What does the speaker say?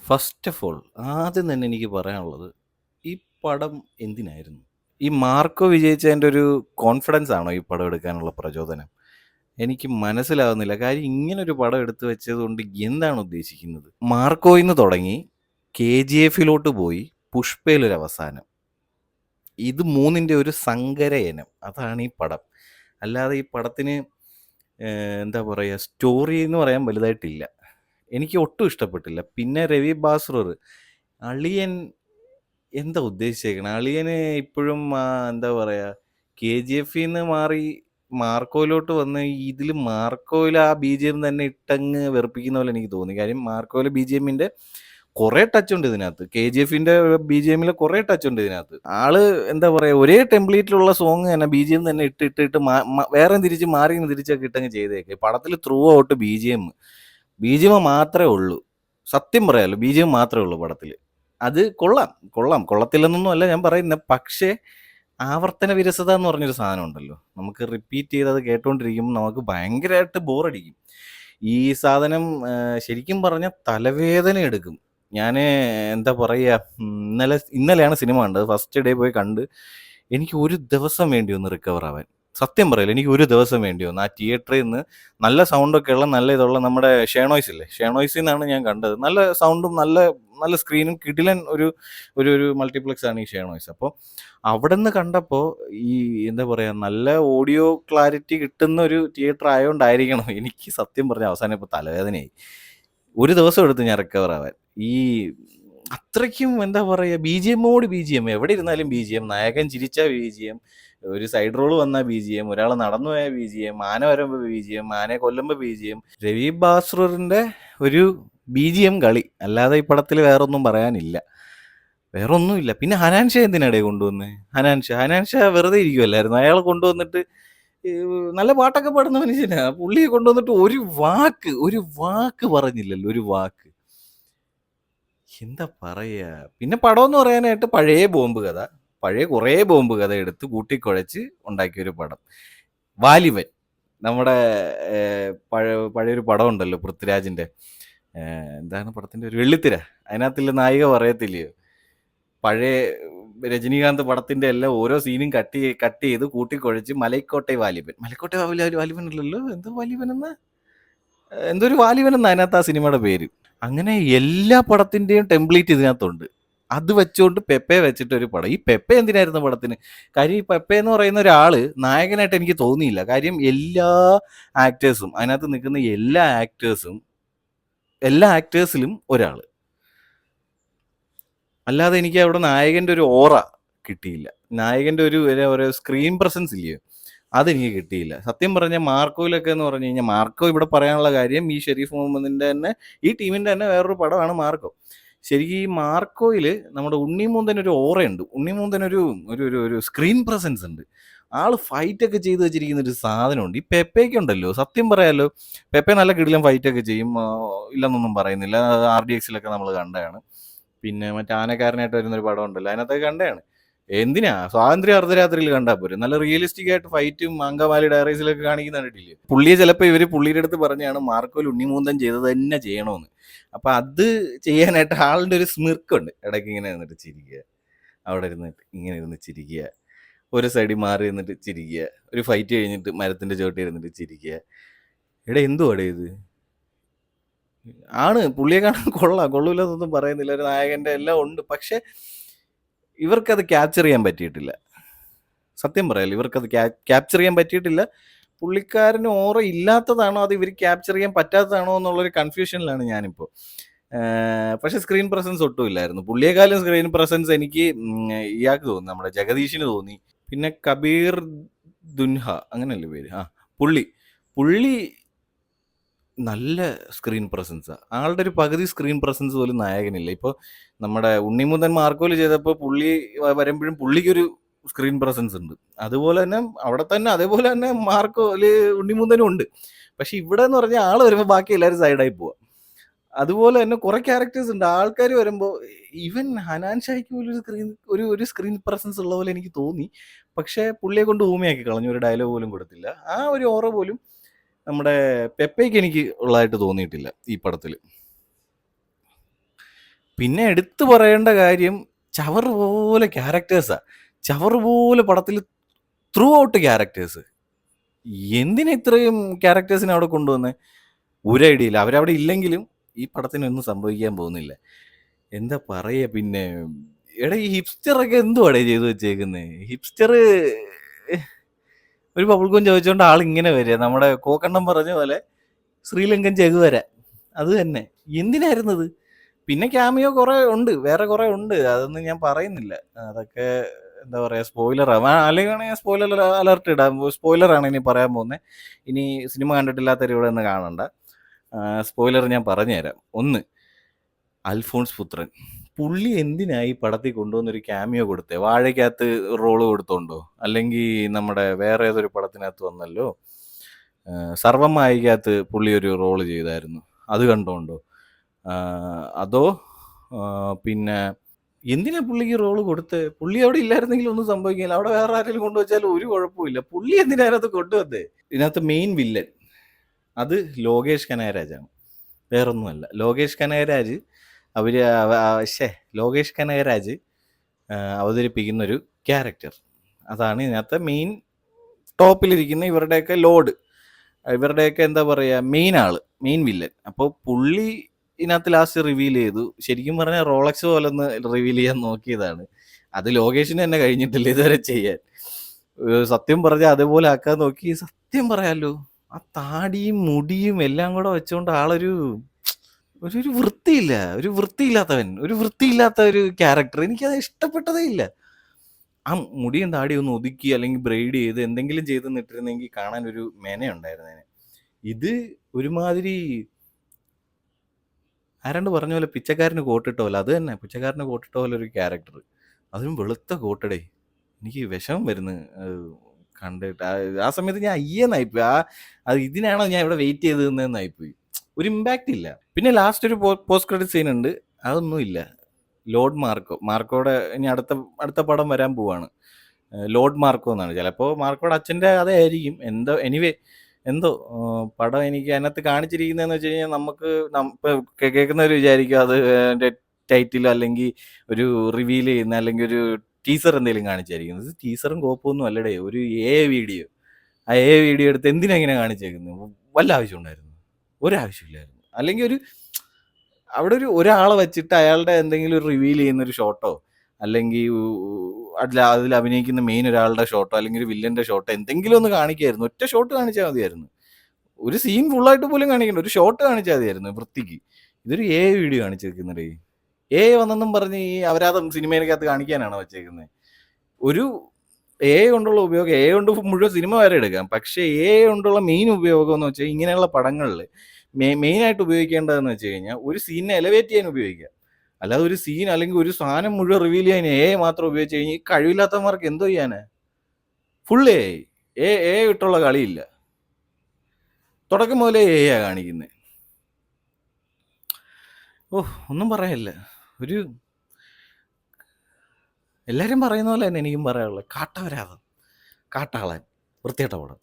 First of all ആദ്യം തന്നെ എനിക്ക് പറയാനുള്ളത്, ഈ പടം എന്തിനായിരുന്നു? ഈ മാർക്കോ വിജയിച്ചതിൻ്റെ ഒരു കോൺഫിഡൻസ് ആണോ ഈ പടം എടുക്കാനുള്ള പ്രചോദനം? എനിക്ക് മനസ്സിലാവുന്നില്ല. കാര്യം ഇങ്ങനൊരു പടം എടുത്തു വെച്ചത് കൊണ്ട് എന്താണ് ഉദ്ദേശിക്കുന്നത്? മാർക്കോയിന്ന് തുടങ്ങി KGF-ലോട്ട് പോയി പുഷ്പയിലൊരു അവസാനം. ഇത് മൂന്നിൻ്റെ ഒരു സങ്കരയനം. അതാണ് ഈ പടം. അല്ലാതെ ഈ പടത്തിന് എന്താ പറയുക, സ്റ്റോറി എന്ന് പറയാൻ വലുതായിട്ടില്ല. എനിക്ക് ഒട്ടും ഇഷ്ടപ്പെട്ടില്ല. പിന്നെ രവി ബാസ്രർ അളിയൻ എന്താ ഉദ്ദേശിച്ചേക്കണേ? അളിയന് ഇപ്പോഴും എന്താ പറയുക, KGF-ന്ന് മാറി മാർക്കോയിലോട്ട് വന്ന് ഇതിൽ മാർക്കോയിൽ ആ BGM തന്നെ ഇട്ടങ്ങ് വെറുപ്പിക്കുന്ന പോലെ എനിക്ക് തോന്നി. കാര്യം മാർക്കോയിലെ BGM-ന്റെ കുറേ ടച്ച് ഉണ്ട് ഇതിനകത്ത്. KGF-ന്റെ BGM-ൽ കുറേ ടച്ച് ഉണ്ട് ഇതിനകത്ത്. ആള് എന്താ പറയുക, ഒരേ ടെംപ്ലേറ്റിലുള്ള സോങ് തന്നെ BGM തന്നെ ഇട്ട് വേറെ തിരിച്ച് മാറി തിരിച്ചൊക്കെ ഇട്ടങ്ങ് ചെയ്തേക്ക്. പടത്തിൽ ത്രൂ ഔട്ട് BGM മാത്രമേ ഉള്ളൂ. സത്യം പറയാലോ, BGM മാത്രമേ ഉള്ളൂ പടത്തിൽ. അത് കൊള്ളത്തില്ലെന്നൊന്നും അല്ല ഞാൻ പറയുന്നത്. പക്ഷേ ആവർത്തന വിരസത എന്ന് പറഞ്ഞൊരു സാധനം ഉണ്ടല്ലോ, നമുക്ക് റിപ്പീറ്റ് ചെയ്ത് അത് കേട്ടോണ്ടിരിക്കുമ്പോൾ നമുക്ക് ഭയങ്കരമായിട്ട് ബോറടിക്കും. ഈ സാധനം ശരിക്കും പറഞ്ഞാൽ തലവേദന എടുക്കും. ഞാൻ എന്താ പറയുക, ഇന്നലെയാണ് സിനിമ കണ്ടത്. ഫസ്റ്റ് ഡേ പോയി കണ്ട് എനിക്ക് ഒരു ദിവസം വേണ്ടി ഒന്ന് റിക്കവർ ആവാൻ. സത്യം പറയല്ലോ, എനിക്ക് ഒരു ദിവസം വേണ്ടി വന്നു. ആ തിയേറ്ററിൽ നിന്ന് നല്ല സൗണ്ടൊക്കെ ഉള്ള നല്ല ഇതുള്ള നമ്മുടെ ഷേണോയ്സ് ഇല്ലേ, ഷേണോയ്സിൽ നിന്നാണ് ഞാൻ കണ്ടത്. നല്ല സൗണ്ടും നല്ല സ്ക്രീനും കിടിലൻ ഒരു ഒരു ഒരു മൾട്ടിപ്ലക്സ് ആണ് ഈ ഷേണോയ്സ്. അപ്പോൾ അവിടെ നിന്ന് കണ്ടപ്പോൾ ഈ എന്താ പറയുക, നല്ല ഓഡിയോ ക്ലാരിറ്റി കിട്ടുന്ന ഒരു തിയേറ്റർ ആയതുകൊണ്ടായിരിക്കണം എനിക്ക് സത്യം പറഞ്ഞ അവസാനം ഇപ്പോൾ തലവേദനയായി. ഒരു ദിവസം എടുത്ത് ഞാൻ റിക്കവർ ആവാൻ. ഈ അത്രയ്ക്കും എന്താ പറയുക, BGM എവിടെ ഇരുന്നാലും BGM, നായകൻ ചിരിച്ച BGM, ഒരു സൈഡ് റോൾ വന്ന BGM, ഒരാൾ നടന്നു പോയ BGM, ആന വരുമ്പോൾ BGM, ആനയെ കൊല്ലുമ്പോൾ BGM. രവി ബാസ്രറിന്റെ ഒരു BGM കളി, അല്ലാതെ ഈ പടത്തിൽ വേറൊന്നും പറയാനില്ല. വേറൊന്നുമില്ല. പിന്നെ ഹനാൻഷ എന്തിനാടേ കൊണ്ടുവന്ന്? ഹനാൻഷ വെറുതെ ഇരിക്കുമല്ലായിരുന്നു. അയാളെ കൊണ്ടുവന്നിട്ട് നല്ല പാട്ടൊക്കെ പാടുന്ന മനുഷ്യനാ. പുള്ളിയെ കൊണ്ടുവന്നിട്ട് ഒരു വാക്ക് പറഞ്ഞില്ലല്ലോ, ഒരു വാക്ക്. എന്താ പറയാ. പിന്നെ പടം എന്ന് പറയാനായിട്ട് പഴയ കുറേ ബോംബ് കഥ എടുത്ത് കൂട്ടിക്കുഴച്ച് ഉണ്ടാക്കിയൊരു പടം. വാലിബൻ, നമ്മുടെ പഴയൊരു പടം ഉണ്ടല്ലോ പൃഥ്വിരാജിന്റെ, എന്താണ് പടത്തിന്റെ ഒരു വെള്ളിത്തിര. അതിനകത്തുള്ള നായിക പറയത്തില്ലയോ, പഴയ രജനീകാന്ത് പടത്തിന്റെ എല്ലാം ഓരോ സീനും കട്ട് ചെയ്ത് കൂട്ടിക്കുഴച്ച് മലൈക്കോട്ടെ വാലിബൻ അല്ലല്ലോ, എന്തോ വാലിബൻ എന്ന എന്തൊരു വാലിബൻ എന്ന അതിനകത്ത് ആ സിനിമയുടെ പേര്. അങ്ങനെ എല്ലാ പടത്തിന്റെയും ടെംപ്ലേറ്റ് ഇതിനകത്തുണ്ട്. അത് വെച്ചുകൊണ്ട് പെപ്പെ വെച്ചിട്ടൊരു പടം. ഈ പെപ്പെ എന്തിനായിരുന്നു പടത്തിന്? കാര്യം ഈ പെപ്പെ എന്ന് പറയുന്ന ഒരാള് നായകനായിട്ട് എനിക്ക് തോന്നിയില്ല. കാര്യം എല്ലാ ആക്ടേഴ്സും അതിനകത്ത് നിൽക്കുന്ന എല്ലാ ആക്ടേഴ്സിലും ഒരാള്, അല്ലാതെ എനിക്ക് അവിടെ നായകന്റെ ഒരു ഓറ കിട്ടിയില്ല. നായകന്റെ ഒരു സ്ക്രീൻ പ്രസൻസ് ഇല്ലയോ, അതെനിക്ക് കിട്ടിയില്ല. സത്യം പറഞ്ഞാൽ മാർക്കോയിലൊക്കെ എന്ന് പറഞ്ഞു കഴിഞ്ഞാൽ, മാർക്കോ ഇവിടെ പറയാനുള്ള കാര്യം, ഈ ഷെരീഫ് മുഹമ്മദിന്റെ തന്നെ ഈ ടീമിന്റെ തന്നെ വേറൊരു പടമാണ് മാർക്കോ. ശരിക്കും ഈ മാർക്കോയില് നമ്മുടെ ഉണ്ണിമൂന്തനൊരു ഓറയുണ്ട്. ഉണ്ണിമൂന്തനൊരു ഒരു ഒരു ഒരു സ്ക്രീൻ പ്രസൻസ് ഉണ്ട്. ആള് ഫൈറ്റ് ഒക്കെ ചെയ്ത് വെച്ചിരിക്കുന്ന ഒരു സാധനമുണ്ട്. ഈ പെപ്പയ്ക്ക് ഉണ്ടല്ലോ, സത്യം പറയാലോ, പെപ്പെ നല്ല കിടിലം ഫൈറ്റ് ഒക്കെ ചെയ്യും. ഇല്ലെന്നൊന്നും പറയുന്നില്ല. RDX-ലൊക്കെ നമ്മൾ കണ്ടതാണ്. പിന്നെ മറ്റേ ആനക്കാരനായിട്ട് വരുന്നൊരു പടം ഉണ്ടല്ലോ, അതിനകത്തൊക്കെ കണ്ടതാണ്. എന്തിനാ സ്വാതന്ത്ര്യ അർദ്ധരാത്രിയിൽ കണ്ടാൽ പോരെ? നല്ല റിയലിസ്റ്റിക് ആയിട്ട് ഫൈറ്റും അങ്കമാലി ഡയറീസിലൊക്കെ കാണിക്കുന്ന കണ്ടിട്ടില്ലേ? പുള്ളിയെ ചിലപ്പോൾ പുള്ളിയുടെ അടുത്ത് പറഞ്ഞാണ് മാർക്കോയിൽ ഉണ്ണിമൂന്തൻ ചെയ്തത് തന്നെ ചെയ്യണമെന്ന്. അപ്പൊ അത് ചെയ്യാനായിട്ട് ആളുടെ ഒരു സ്മിർക്കുണ്ട്. ഇടയ്ക്ക് ഇങ്ങനെ നിന്നിട്ട് ചിരിക്കുക, അവിടെ ഇരുന്നിട്ട് ഇങ്ങനെ ഇരുന്ന് ചിരിക്കുക, ഒരു സൈഡിൽ മാറി നിന്നിട്ട് ചിരിക്കുക, ഒരു ഫൈറ്റ് കഴിഞ്ഞിട്ട് മരത്തിന്റെ ചോട്ടി ഇരുന്നിട്ട് ചിരിക്കുക. എന്തുവാടേ ഇത്? ആണ് പുള്ളിയെ കാണാൻ കൊള്ളൂലെന്നൊന്നും പറയുന്നില്ല. ഒരു നായകന്റെ എല്ലാം ഉണ്ട്. പക്ഷെ ഇവർക്കത് ക്യാപ്ചർ ചെയ്യാൻ പറ്റിയിട്ടില്ല. സത്യം പറയാലോ, ഇവർക്കത് ക്യാപ്ചർ ചെയ്യാൻ പറ്റിയിട്ടില്ല. പുള്ളിക്കാരന് ഓറ ഇല്ലാത്തതാണോ അത് ഇവർ ക്യാപ്ചർ ചെയ്യാൻ പറ്റാത്തതാണോ എന്നുള്ളൊരു കൺഫ്യൂഷനിലാണ് ഞാനിപ്പോൾ. പക്ഷെ സ്ക്രീൻ പ്രസൻസ് ഒട്ടും ഇല്ലായിരുന്നു. പുള്ളിയെക്കാളും സ്ക്രീൻ പ്രസൻസ് എനിക്ക് ഇയാൾക്ക് തോന്നി, നമ്മുടെ ജഗദീഷിന് തോന്നി. പിന്നെ കബീർ ദുൻഹ, അങ്ങനെയല്ലേ പേര്? പുള്ളി നല്ല സ്ക്രീൻ പ്രസൻസാ. ആളുടെ ഒരു പകുതി സ്ക്രീൻ പ്രസൻസ് പോലും നായകനില്ല. ഇപ്പോൾ നമ്മുടെ ഉണ്ണിമുന്തൻ മാർക്കോയിൽ ചെയ്തപ്പോൾ പുള്ളി വരുമ്പോഴും പുള്ളിക്കൊരു സ്ക്രീൻ പ്രസൻസ് ഉണ്ട്. അതുപോലെ തന്നെ അവിടെ തന്നെ അതേപോലെ തന്നെ മാർക്കോയില് ഉണ്ണിമുന്തനും ഉണ്ട്. പക്ഷെ ഇവിടെ എന്ന് പറഞ്ഞാൽ ആള് വരുമ്പോൾ ബാക്കി എല്ലാവരും സൈഡായി പോവാ. അതുപോലെ തന്നെ കുറെ ക്യാരക്ടേഴ്സ് ഉണ്ട്. ആൾക്കാർ വരുമ്പോൾ ഈവൻ ഹനാൻ ഷായ്ക്ക് പോലും ഒരു സ്ക്രീൻ പ്രസൻസ് ഉള്ള പോലെ എനിക്ക് തോന്നി. പക്ഷെ പുള്ളിയെ കൊണ്ട് ഊമയാക്കി കളഞ്ഞു, ഒരു ഡയലോഗ് പോലും കൊടുത്തില്ല. ആ ഒരു ഓറ പോലും നമ്മുടെ പെപ്പയ്ക്ക് എനിക്ക് ഉള്ളതായിട്ട് തോന്നിയിട്ടില്ല ഈ പടത്തിൽ. പിന്നെ എടുത്തു പറയേണ്ട കാര്യം ചവറ് പോലെ ക്യാരക്ടേഴ്സാ. ചവറ് പോലെ പടത്തിൽ ത്രൂ ഔട്ട് ക്യാരക്ടേഴ്സ്. എന്തിനാ ഇത്രയും ക്യാരക്ടേഴ്സിനെ അവിടെ കൊണ്ടുവന്നേ? ഒരു ഐഡിയ ഇല്ല. അവരവിടെ ഇല്ലെങ്കിലും ഈ പടത്തിനൊന്നും സംഭവിക്കാൻ പോകുന്നില്ല. എന്താ പറയാ പിന്നെ? എടാ ഈ ഹിപ്സ്റ്ററൊക്കെ എന്തുവാടേ ചെയ്തു വെച്ചേക്കുന്നേ? ഹിപ്സ്റ്റർ ഒരു ബബിൾഗം ചോദിച്ചോണ്ട് ആളിങ്ങനെ വരിക. നമ്മുടെ കോക്കണ്ണം പറഞ്ഞ പോലെ ശ്രീലങ്കൻ ചെകുവര. അത് തന്നെ. എന്തിനായിരുന്നത്? പിന്നെ ക്യാമിയോ കുറെ ഉണ്ട്, വേറെ കുറെ ഉണ്ട്. അതൊന്നും ഞാൻ പറയുന്നില്ല. അതൊക്കെ എന്താ പറയാ, സ്പോയിലർ ആവാം. അല്ലെങ്കിൽ ഞാൻ സ്പോയിലർ അലർട്ട് ഇടാം. സ്പോയിലറാണ് ഇനി പറയാൻ പോകുന്നത്. ഇനി സിനിമ കണ്ടിട്ടില്ലാത്തവർ ഇവിടെ നിന്ന് കാണണ്ട. സ്പോയിലർ ഞാൻ പറഞ്ഞുതരാം. ഒന്ന്, അൽഫോൺസ് പുത്രൻ. പുള്ളി എന്തിനായി പടത്തിൽ കൊണ്ടുവന്നൊരു ക്യാമിയോ കൊടുത്തേ? വാഴയ്ക്കകത്ത് റോള് കൊടുത്തോണ്ടോ? അല്ലെങ്കിൽ നമ്മുടെ വേറെ ഏതൊരു പടത്തിനകത്ത് വന്നല്ലോ, സർവമായിക്കകത്ത് പുള്ളി ഒരു റോള് ചെയ്തായിരുന്നു, അത് കണ്ടോണ്ടോ? അതോ പിന്നെ എന്തിനാ പുള്ളിക്ക് റോള് കൊടുത്തേ? പുള്ളി അവിടെ ഇല്ലായിരുന്നെങ്കിൽ ഒന്നും സംഭവിക്കില്ല. അവിടെ വേറെ ആരെങ്കിലും കൊണ്ടുവച്ചാലും ഒരു കുഴപ്പമില്ല. പുള്ളി എന്തിനാ അതിനകത്ത് കൊണ്ടുവന്നേ? ഇതിനകത്ത് മെയിൻ വില്ലൻ അത് ലോകേഷ് കനകരാജാണ്, വേറൊന്നുമല്ല. ലോകേഷ് കനകരാജ് ലോകേഷ് കനകരാജ് അവതരിപ്പിക്കുന്നൊരു ക്യാരക്ടർ, അതാണ് ഇതിനകത്തെ മെയിൻ ടോപ്പിലിരിക്കുന്ന ഇവരുടെയൊക്കെ ലോഡ്, ഇവരുടെയൊക്കെ എന്താ പറയുക, മെയിൻ ആള്, മെയിൻ വില്ലൻ. അപ്പോൾ പുള്ളി ഇതിനകത്ത് ലാസ്റ്റ് റിവീൽ ചെയ്തു. ശരിക്കും പറഞ്ഞാൽ റോളക്സ് പോലെ ഒന്ന് റിവീൽ ചെയ്യാൻ നോക്കിയതാണ്. അത് ലോകേഷിന് തന്നെ കഴിഞ്ഞിട്ടില്ല ഇതുവരെ ചെയ്യാൻ. സത്യം പറഞ്ഞാൽ അതേപോലെ ആക്കാൻ നോക്കി. സത്യം പറയാലോ, ആ താടിയും മുടിയും എല്ലാം കൂടെ വെച്ചുകൊണ്ട് ആളൊരു ഒരു വൃത്തിയില്ല, ഒരു വൃത്തിയില്ലാത്തവൻ, ഒരു വൃത്തിയില്ലാത്ത ഒരു ക്യാരക്ടർ. എനിക്കത് ഇഷ്ടപ്പെട്ടതേ ഇല്ല. ആ മുടിയും താടിയും ഒന്ന് ഒതുക്കി അല്ലെങ്കിൽ ബ്രെയ്ഡ് ചെയ്ത് എന്തെങ്കിലും ചെയ്ത് നിട്ടിരുന്നെങ്കിൽ കാണാൻ ഒരു മെനയുണ്ടായിരുന്നേനെ. ഇത് ഒരുമാതിരി ആരാണ്ട് പറഞ്ഞ പോലെ പിച്ചക്കാരന് കോട്ടിട്ട പോലെ, അത് തന്നെ, പിച്ചക്കാരന് കോട്ടിട്ട പോലെ ഒരു ക്യാരക്ടർ. അതും വെളുത്ത കോട്ടടേ. എനിക്ക് വിഷമം വരുന്നു കണ്ടിട്ട്. ആ സമയത്ത് ഞാൻ അയ്യെന്നായിപ്പോയി. അത് ഇതിനാണോ ഞാൻ ഇവിടെ വെയിറ്റ് ചെയ്ത് നിന്നതെന്നായിപ്പോയി. ഒരു ഇമ്പാക്റ്റ് ഇല്ല. പിന്നെ ലാസ്റ്റ് ഒരു പോസ്റ്റ് ക്രെഡിറ്റ് സീൻ ഉണ്ട്, അതൊന്നും ഇല്ല. ലോർഡ് മാർക്കോയുടെ ഇനി അടുത്ത പടം വരാൻ പോവാണ്. ലോർഡ് മാർക്കോ എന്നാണ്. ചിലപ്പോൾ മാർക്കോയുടെ അച്ഛൻ്റെ കഥയായിരിക്കും. എന്തോ എനിവേ, എന്തോ പടം എനിക്ക് അതിനകത്ത് കാണിച്ചിരിക്കുന്നതെന്ന് വെച്ച് കഴിഞ്ഞാൽ നമുക്ക് ഇപ്പോൾ കേൾക്കുന്നവർ വിചാരിക്കും അത് എൻ്റെ ടൈറ്റിൽ അല്ലെങ്കിൽ ഒരു റിവീൽ ചെയ്യുന്ന അല്ലെങ്കിൽ ഒരു ടീസർ എന്തെങ്കിലും കാണിച്ചായിരിക്കുന്നത്. ടീസറും കോപ്പൊന്നും അല്ലടേ, ഒരു വീഡിയോ. ആ വീഡിയോ എടുത്ത് എന്തിനാ ഇങ്ങനെ കാണിച്ചേക്കുന്നത്? വല്ല ആവശ്യം ഉണ്ടായിരുന്നു? ഒരാവശ്യമില്ലായിരുന്നു. അല്ലെങ്കിൽ അവിടെ ഒരാളെ വെച്ചിട്ട് അയാളുടെ എന്തെങ്കിലും ഒരു റിവീൽ ചെയ്യുന്ന ഒരു ഷോട്ടോ, അല്ലെങ്കിൽ അതിൽ അഭിനയിക്കുന്ന മെയിൻ ഒരാളുടെ ഷോട്ടോ, അല്ലെങ്കിൽ ഒരു വില്ലന്റെ ഷോട്ടോ എന്തെങ്കിലും ഒന്ന് കാണിക്കായിരുന്നു. ഒറ്റ ഷോട്ട് കാണിച്ചാൽ മതിയായിരുന്നു. ഒരു സീൻ ഫുള്ളായിട്ട് പോലും കാണിക്കണ്ട, ഒരു ഷോട്ട് കാണിച്ചാൽ മതിയായിരുന്നു വൃത്തിക്ക്. ഇതൊരു വീഡിയോ കാണിച്ചേക്കുന്നതേ. വന്നെന്നും പറഞ്ഞ് ഈ അവരാധം സിനിമയിലേക്കകത്ത് കാണിക്കാനാണോ വെച്ചേക്കുന്നത്? ഒരു കൊണ്ടുള്ള ഉപയോഗം, കൊണ്ട് മുഴുവൻ സിനിമ വരെ എടുക്കാം. പക്ഷേ കൊണ്ടുള്ള മെയിൻ ഉപയോഗം എന്ന് വെച്ചാൽ ഇങ്ങനെയുള്ള പടങ്ങളിൽ മെയിനായിട്ട് ഉപയോഗിക്കേണ്ടതെന്ന് വെച്ച് കഴിഞ്ഞാൽ ഒരു സീനിനെ എലവേറ്റ് ചെയ്യാൻ ഉപയോഗിക്കുക. അല്ലാതെ ഒരു സീൻ അല്ലെങ്കിൽ ഒരു സാധനം മുഴുവൻ റിവീൽ ചെയ്യാൻ മാത്രം ഉപയോഗിച്ച് കഴിഞ്ഞാൽ കഴിവില്ലാത്തവന്മാർക്ക് എന്തോ ചെയ്യാനാ? ഫുള്ള് ഇട്ടുള്ള കളിയില്ല. തുടക്കം മുതലേ കാണിക്കുന്നത്. ഒന്നും പറയാനില്ല. എല്ലാവരും പറയുന്ന പോലെ തന്നെ എനിക്കും പറയാനുള്ളത്, കാട്ടാളൻ, വൃത്തികെട്ട പടം.